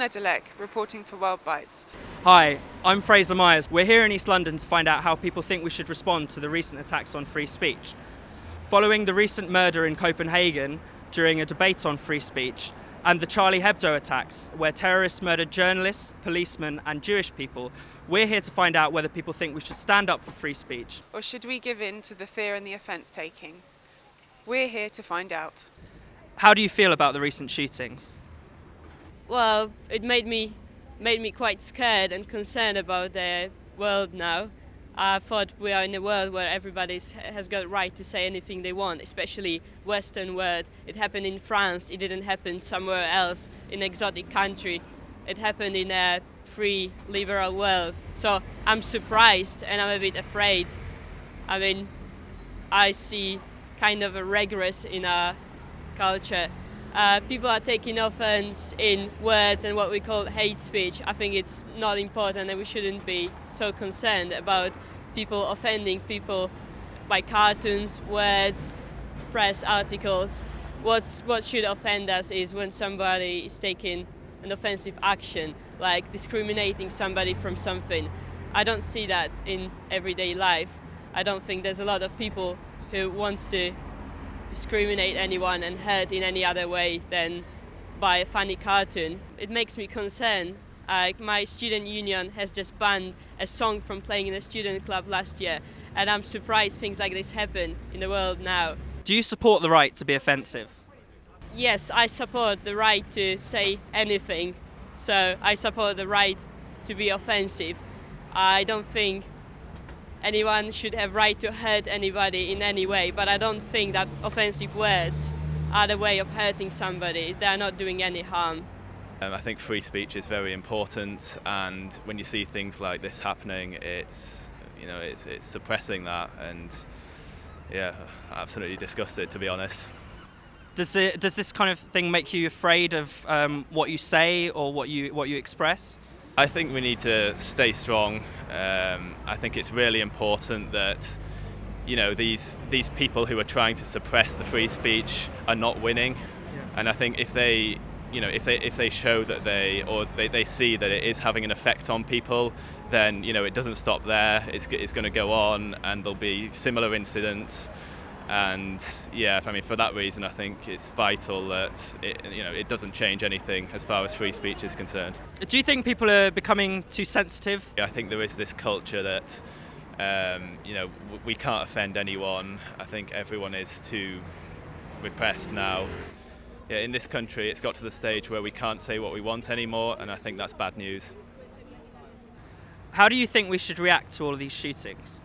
Nedelec, reporting for WORLDbytes. Hi, I'm Fraser Myers. We're here in East London to find out how people think we should respond to the recent attacks on free speech. Following the recent murder in Copenhagen during a debate on free speech, and the Charlie Hebdo attacks, where terrorists murdered journalists, policemen and Jewish people, we're here to find out whether people think we should stand up for free speech. Or should we give in to the fear and the offence taking? We're here to find out. How do you feel about the recent shootings? Well, it made me quite scared and concerned about the world now. I thought we are in a world where everybody has got a right to say anything they want, especially Western world. It happened in France, it didn't happen somewhere else, in an exotic country. It happened in a free, liberal world. So I'm surprised and I'm a bit afraid. I mean, I see kind of a regress in our culture. People are taking offence in words and what we call hate speech. I think it's not important and we shouldn't be so concerned about people offending people by cartoons, words, press articles. What should offend us is when somebody is taking an offensive action, like discriminating somebody from something. I don't see that in everyday life. I don't think there's a lot of people who wants to discriminate anyone and hurt in any other way than by a funny cartoon. It makes me concerned. My student union has just banned a song from playing in a student club last year, and I'm surprised things like this happen in the world now. Do you support the right to be offensive? Yes, I support the right to say anything, so I support the right to be offensive. I don't think anyone should have right to hurt anybody in any way, but I don't think that offensive words are the way of hurting somebody. They are not doing any harm. I think free speech is very important, and when you see things like this happening, it's suppressing that, and yeah, absolutely disgusted, to be honest. Does this kind of thing make you afraid of what you say or what you express? I think we need to stay strong. I think it's really important that these people who are trying to suppress the free speech are not winning. Yeah. And I think if they show that they see that it is having an effect on people, then it doesn't stop there. It's going to go on, and there'll be similar incidents. And yeah, I mean, for that reason, I think it's vital that it doesn't change anything as far as free speech is concerned. Do you think people are becoming too sensitive? I think there is this culture that we can't offend anyone. I think everyone is too repressed now. Yeah, in this country, it's got to the stage where we can't say what we want anymore, and I think that's bad news. How do you think we should react to all of these shootings?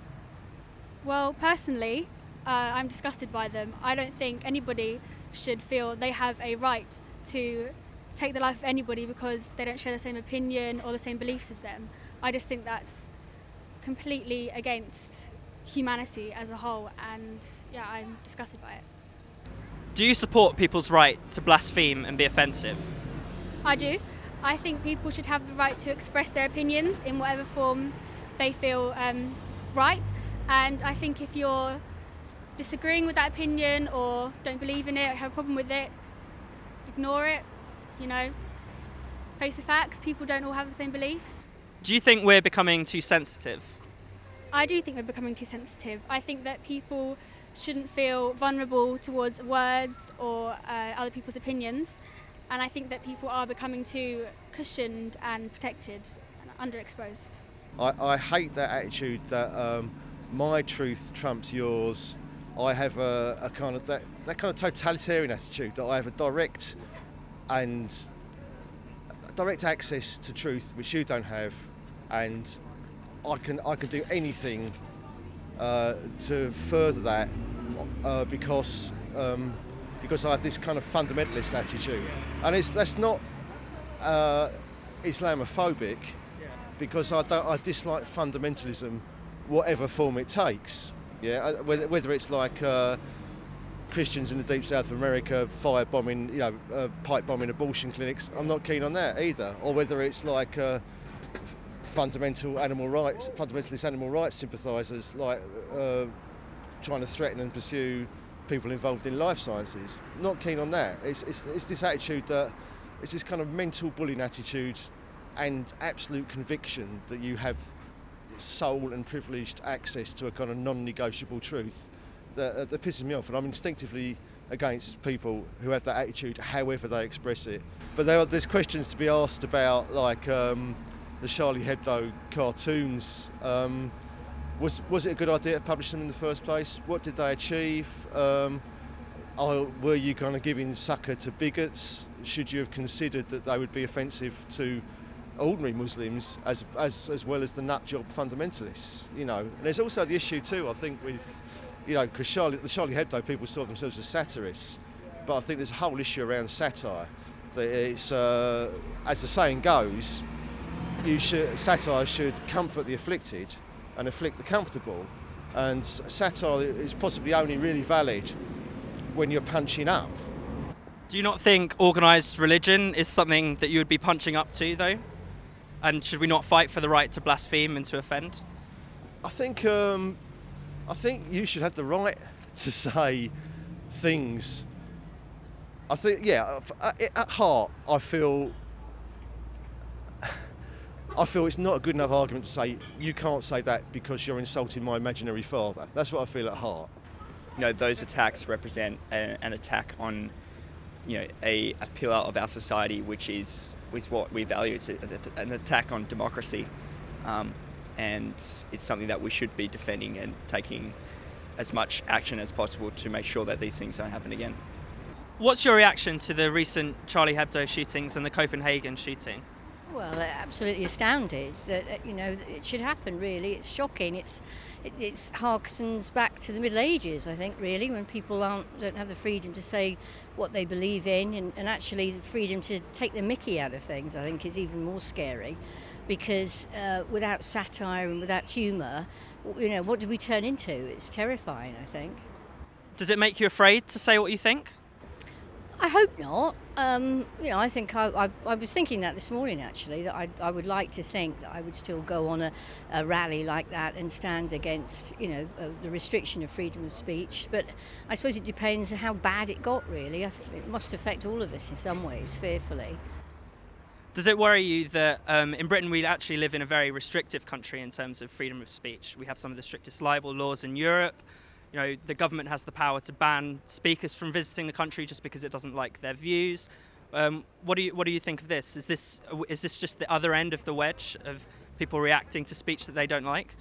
Well, personally, I'm disgusted by them. I don't think anybody should feel they have a right to take the life of anybody because they don't share the same opinion or the same beliefs as them. I just think that's completely against humanity as a whole, and yeah, I'm disgusted by it. Do you support people's right to blaspheme and be offensive? I do. I think people should have the right to express their opinions in whatever form they feel right, and I think if you're disagreeing with that opinion or don't believe in it or have a problem with it, ignore it, face the facts. People don't all have the same beliefs. Do you think we're becoming too sensitive? I do think we're becoming too sensitive. I think that people shouldn't feel vulnerable towards words or other people's opinions, and I think that people are becoming too cushioned and protected and underexposed. I hate that attitude that my truth trumps yours. I have a kind of that kind of totalitarian attitude that I have a direct access to truth which you don't have, and I can do anything to further that because I have this kind of fundamentalist attitude, and that's not Islamophobic, because I dislike fundamentalism, whatever form it takes. Yeah, whether it's like Christians in the deep south of America pipe bombing abortion clinics, I'm not keen on that either. Or whether it's like fundamentalist animal rights sympathisers, like trying to threaten and pursue people involved in life sciences. Not keen on that. It's this attitude that it's this kind of mental bullying attitude and absolute conviction that you have sole and privileged access to a kind of non-negotiable truth that pisses me off, and I'm instinctively against people who have that attitude however they express it. But there's questions to be asked about, like the Charlie Hebdo cartoons. Was it a good idea to publish them in the first place? What did they achieve? Were you kind of giving succour to bigots? Should you have considered that they would be offensive to ordinary Muslims as well as the nutjob fundamentalists? You know, and there's also the issue too, I think, with, you know, because the Charlie Hebdo people saw themselves as satirists, but I think there's a whole issue around satire. That it's, as the saying goes, satire should comfort the afflicted and afflict the comfortable, and satire is possibly only really valid when you're punching up. Do you not think organised religion is something that you would be punching up to, though? And should we not fight for the right to blaspheme and to offend? I think you should have the right to say things. I think, yeah, at heart, I feel it's not a good enough argument to say you can't say that because you're insulting my imaginary father. That's what I feel at heart. You know, those attacks represent an attack on, you know, a pillar of our society, which is what we value. It's an attack on democracy, and it's something that we should be defending and taking as much action as possible to make sure that these things don't happen again. What's your reaction to the recent Charlie Hebdo shootings and the Copenhagen shooting? Well, absolutely astounded that you know it should happen. Really, it's shocking. It harkens back to the Middle Ages, I think. Really, when people don't have the freedom to say what they believe in, and actually the freedom to take the mickey out of things, I think, is even more scary. Because without satire and without humour, you know, what do we turn into? It's terrifying, I think. Does it make you afraid to say what you think? I hope not. You know, I think I was thinking that this morning, actually, that I would like to think that I would still go on a rally like that and stand against, you know, the restriction of freedom of speech. But I suppose it depends on how bad it got, really. I think it must affect all of us in some ways, fearfully. Does it worry you that in Britain we actually live in a very restrictive country in terms of freedom of speech? We have some of the strictest libel laws in Europe. You know, the government has the power to ban speakers from visiting the country just because it doesn't like their views. What do you think of this? Is this just the other end of the wedge of people reacting to speech that they don't like?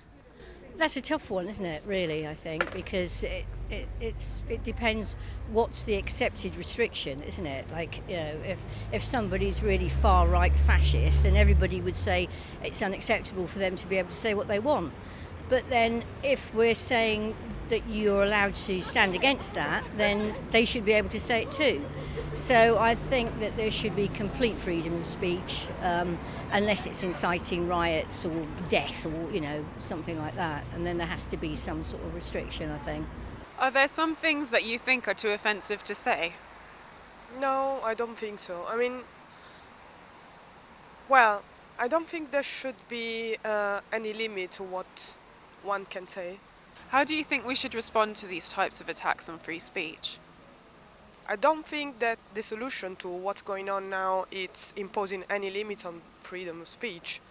That's a tough one, isn't it? Really, I think, because it depends what's the accepted restriction, isn't it? Like, you know, if somebody's really far right fascist, then everybody would say it's unacceptable for them to be able to say what they want. But then if we're saying that you're allowed to stand against that, then they should be able to say it too. So I think that there should be complete freedom of speech, unless it's inciting riots or death or, you know, something like that. And then there has to be some sort of restriction, I think. Are there some things that you think are too offensive to say? No, I don't think so. I mean, well, I don't think there should be any limit to what one can say. How do you think we should respond to these types of attacks on free speech? I don't think that the solution to what's going on now is imposing any limit on freedom of speech.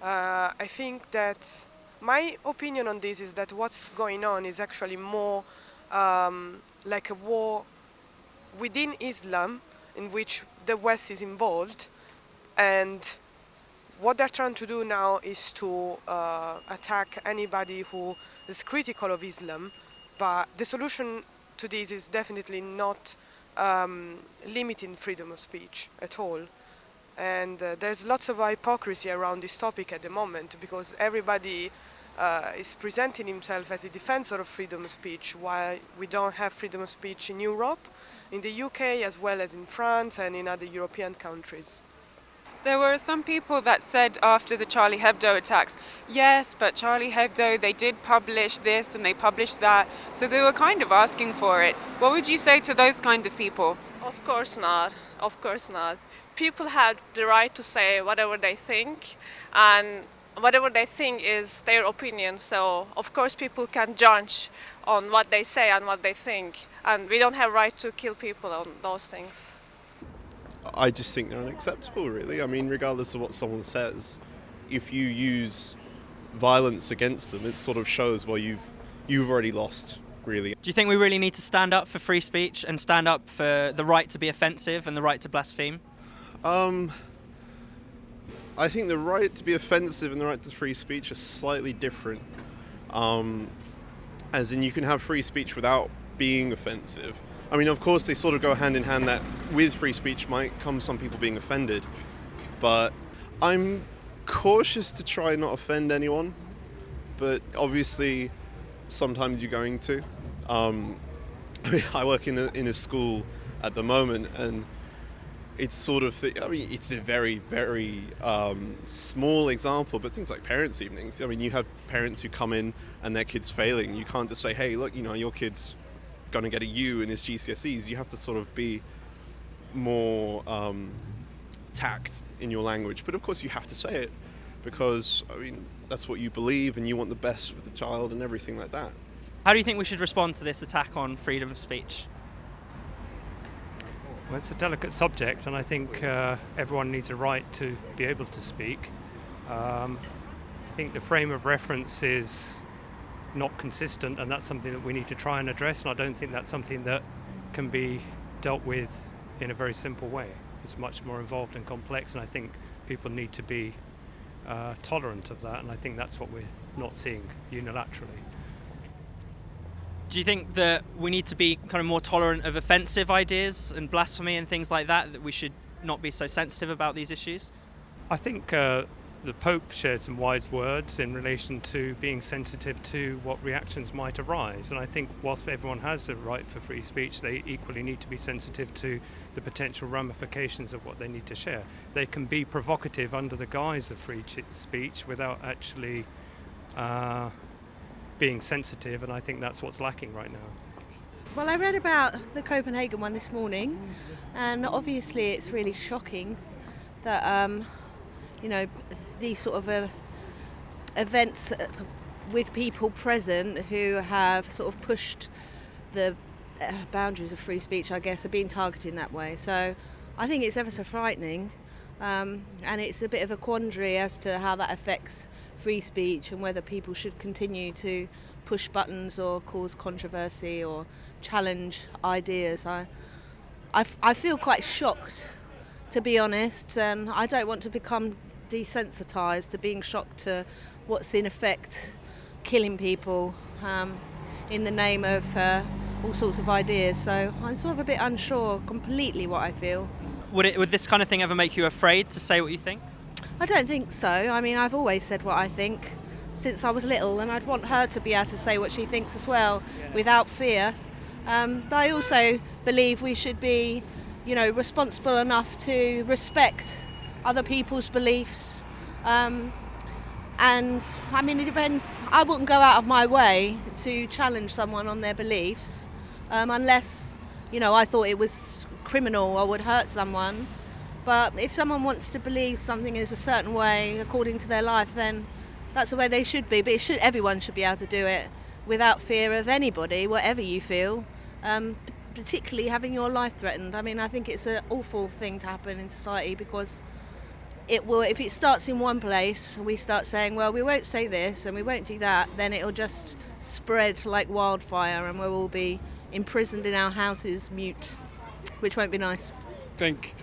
I think that my opinion on this is that what's going on is actually more like a war within Islam in which the West is involved, and what they're trying to do now is to attack anybody who is critical of Islam, but the solution to this is definitely not limiting freedom of speech at all. And there's lots of hypocrisy around this topic at the moment, because everybody is presenting himself as a defensor of freedom of speech, while we don't have freedom of speech in Europe, in the UK, as well as in France and in other European countries. There were some people that said after the Charlie Hebdo attacks, yes, but Charlie Hebdo, they did publish this and they published that, so they were kind of asking for it. What would you say to those kind of people? Of course not. Of course not. People have the right to say whatever they think, and whatever they think is their opinion, so of course people can judge on what they say and what they think, and we don't have right to kill people on those things. I just think they're unacceptable, really. I mean, regardless of what someone says, if you use violence against them, it sort of shows, well, you've already lost, really. Do you think we really need to stand up for free speech and stand up for the right to be offensive and the right to blaspheme? I think the right to be offensive and the right to free speech are slightly different. As in, you can have free speech without being offensive. I mean, of course, they sort of go hand in hand, that with free speech might come some people being offended. But I'm cautious to try not offend anyone. But obviously, sometimes you're going to. I work in a school at the moment, and it's sort of, it's a very, very small example, but things like parents' evenings. I mean, you have parents who come in and their kid's failing. You can't just say, hey, look, your kid's going to get a U in his GCSEs. You have to sort of be more tact in your language. But of course, you have to say it because, I mean, that's what you believe and you want the best for the child and everything like that. How do you think we should respond to this attack on freedom of speech? Well, it's a delicate subject, and I think everyone needs a right to be able to speak. I think the frame of reference is not consistent, and that's something that we need to try and address, and I don't think that's something that can be dealt with in a very simple way. It's much more involved and complex, and I think people need to be tolerant of that, and I think that's what we're not seeing unilaterally. Do you think that we need to be kind of more tolerant of offensive ideas and blasphemy and things like that, that we should not be so sensitive about these issues? I think the Pope shared some wise words in relation to being sensitive to what reactions might arise, and I think whilst everyone has a right for free speech, they equally need to be sensitive to the potential ramifications of what they need to share. They can be provocative under the guise of free speech without actually being sensitive, and I think that's what's lacking right now. Well, I read about the Copenhagen one this morning, and obviously it's really shocking that these sort of events with people present who have sort of pushed the boundaries of free speech, I guess, are being targeted in that way. So I think it's ever so frightening, and it's a bit of a quandary as to how that affects free speech and whether people should continue to push buttons or cause controversy or challenge ideas. I feel quite shocked, to be honest, and I don't want to become desensitised to being shocked to what's in effect killing people in the name of all sorts of ideas. So I'm sort of a bit unsure completely what I feel. Would this kind of thing ever make you afraid to say what you think? I don't think so. I mean, I've always said what I think since I was little, and I'd want her to be able to say what she thinks as well, without fear. But I also believe we should be, responsible enough to respect other people's beliefs. And I mean, it depends. I wouldn't go out of my way to challenge someone on their beliefs, unless, I thought it was criminal or would hurt someone. But if someone wants to believe something is a certain way according to their life, then that's the way they should be. But everyone should be able to do it without fear of anybody, whatever you feel, particularly having your life threatened. I mean, I think it's an awful thing to happen in society, because it will, if it starts in one place, we start saying, well, we won't say this and we won't do that, then it'll just spread like wildfire and we'll all be imprisoned in our houses mute, which won't be nice. I think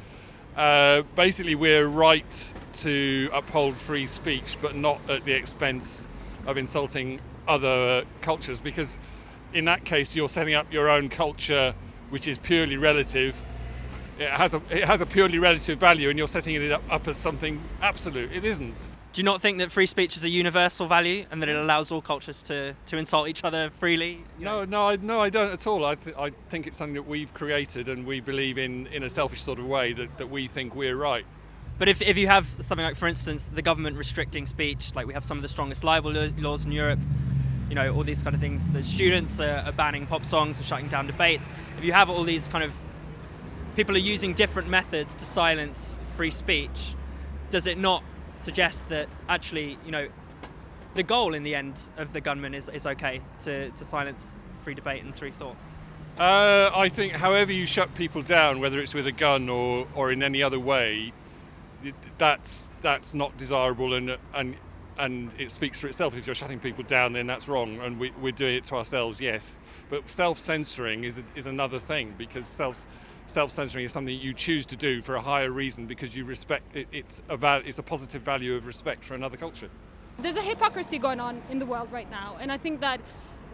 basically we're right to uphold free speech, but not at the expense of insulting other cultures, because in that case you're setting up your own culture, which is purely relative. It has a purely relative value, and you're setting it up as something absolute. It isn't. Do you not think that free speech is a universal value and that it allows all cultures to insult each other freely? No, I don't at all. I think it's something that we've created, and we believe in a selfish sort of way that we think we're right. But if you have something like, for instance, the government restricting speech, like we have some of the strongest libel laws in Europe, all these kind of things, the students are banning pop songs and shutting down debates. If you have all these kind of people are using different methods to silence free speech, does it not suggest that actually, the goal in the end of the gunman is okay, to silence free debate and free thought? I think however you shut people down, whether it's with a gun or in any other way, that's not desirable, and it speaks for itself. If you're shutting people down, then that's wrong, and we're doing it to ourselves, yes. But self-censoring is another thing, because self-censoring is something you choose to do for a higher reason, because you respect it. It's a positive value of respect for another culture. There's a hypocrisy going on in the world right now, and I think that,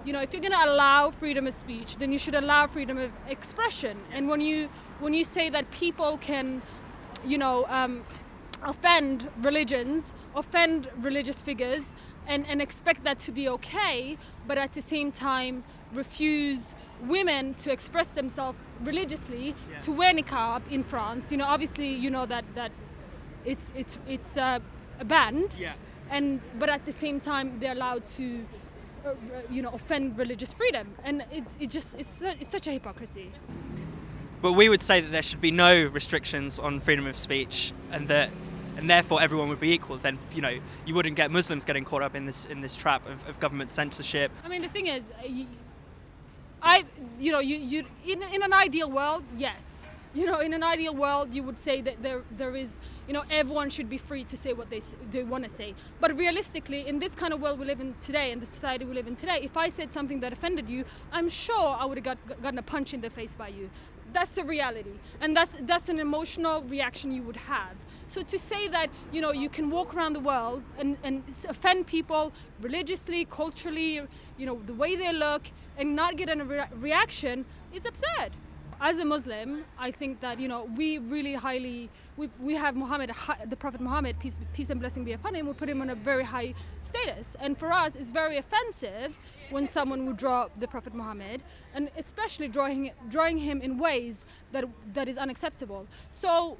if you're going to allow freedom of speech, then you should allow freedom of expression. And when you say that people can, offend religions, offend religious figures, and expect that to be okay, but at the same time refuse women to express themselves religiously, to wear niqab in France, obviously that it's banned. Yeah. But at the same time they're allowed to offend religious freedom, and it's such a hypocrisy. But we would say that there should be no restrictions on freedom of speech, and therefore everyone would be equal. Then you wouldn't get Muslims getting caught up in this trap of government censorship. I mean, the thing is, in an ideal world, yes. In an ideal world, you would say that there is, everyone should be free to say what they want to say. But realistically, in this kind of world we live in today, in the society we live in today, if I said something that offended you, I'm sure I would have gotten a punch in the face by you. That's the reality, and that's an emotional reaction you would have. So to say that you can walk around the world and offend people religiously, culturally, the way they look, and not get a reaction is absurd. As a Muslim, I think that we really highly we have Muhammad, the Prophet Muhammad, peace and blessing be upon him. We put him on a very high status, and for us, it's very offensive when someone would draw the Prophet Muhammad, and especially drawing him in ways that is unacceptable. So,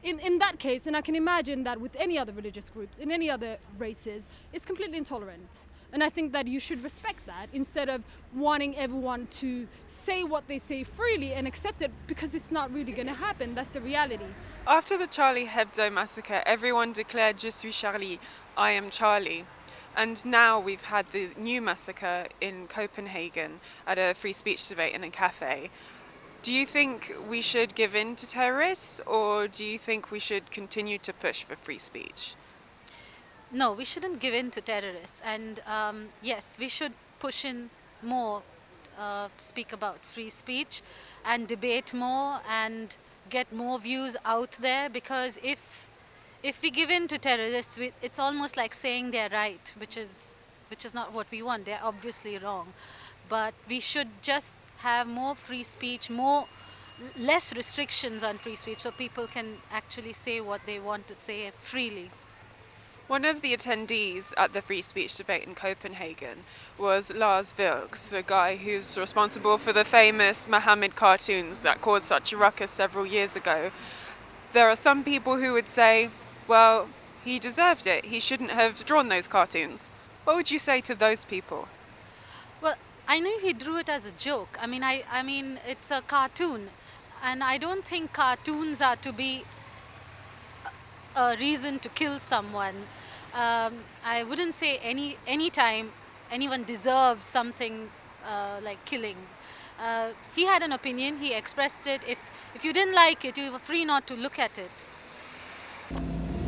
in that case, and I can imagine that with any other religious groups, in any other races, it's completely intolerant. And I think that you should respect that instead of wanting everyone to say what they say freely and accept it, because it's not really going to happen. That's the reality. After the Charlie Hebdo massacre, everyone declared "Je suis Charlie," I am Charlie. And now we've had the new massacre in Copenhagen at a free speech debate in a cafe. Do you think we should give in to terrorists, or do you think we should continue to push for free speech? No, we shouldn't give in to terrorists, and yes, we should push in more to speak about free speech and debate more and get more views out there, because if we give in to terrorists, it's almost like saying they're right, which is not what we want. They're obviously wrong, but we should just have more free speech, less restrictions on free speech, so people can actually say what they want to say freely. One of the attendees at the free speech debate in Copenhagen was Lars Vilks, the guy who's responsible for the famous Mohammed cartoons that caused such a ruckus several years ago. There are some people who would say, well, he deserved it. He shouldn't have drawn those cartoons. What would you say to those people? Well, I know he drew it as a joke. I mean, it's a cartoon, and I don't think cartoons are to be a reason to kill someone. I wouldn't say any time anyone deserves something like killing. He had an opinion, he expressed it. If you didn't like it, you were free not to look at it.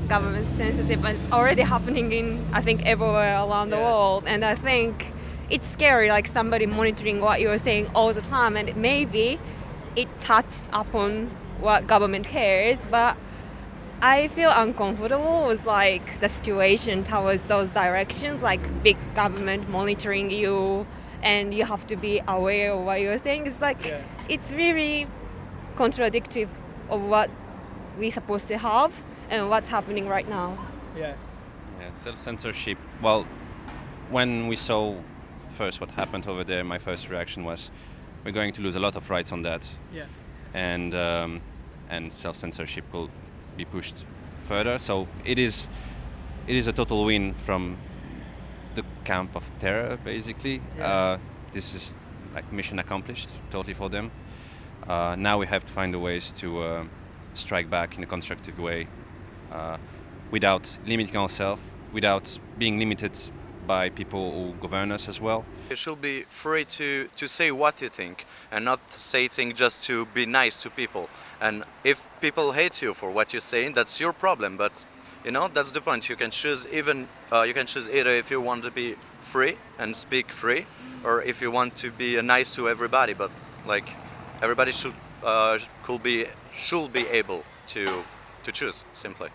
Government censorship is already happening in, I think, everywhere around the world, and I think it's scary, like somebody monitoring what you're saying all the time, and maybe it touches upon what government cares, but I feel uncomfortable with the situation towards those directions, like big government monitoring you, and you have to be aware of what you're saying. It's it's really contradictory of what we're supposed to have and what's happening right now. Yeah, self-censorship. Well, when we saw first what happened over there, my first reaction was, we're going to lose a lot of rights on that. Yeah. And self-censorship will be pushed further. So it is a total win from the camp of terror, basically. Yeah. This is mission accomplished totally for them. Now we have to find the ways to strike back in a constructive way, without limiting ourselves, without being limited by people who govern us as well. You should be free to say what you think and not say things just to be nice to people. And if people hate you for what you're saying, that's your problem. But you know, that's the point. You can choose either if you want to be free and speak free, or if you want to be nice to everybody. But like everybody should be able to choose simply.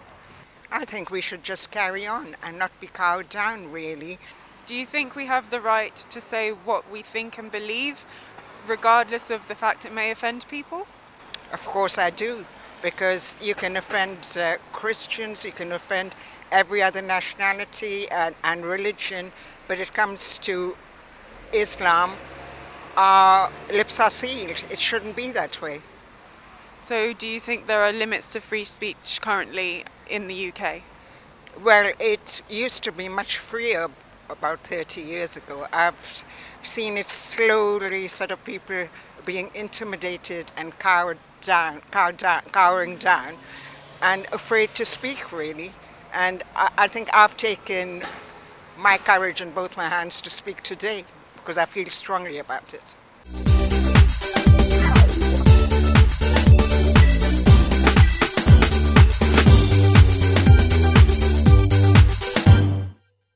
I think we should just carry on and not be cowed down, really. Do you think we have the right to say what we think and believe, regardless of the fact it may offend people? Of course I do, because you can offend Christians, you can offend every other nationality and religion, but it comes to Islam, our lips are sealed. It shouldn't be that way. So do you think there are limits to free speech currently in the UK? Well, it used to be much freer about 30 years ago. I've seen it slowly, sort of people being intimidated and cowering down and afraid to speak, really. And I think I've taken my courage in both my hands to speak today because I feel strongly about it.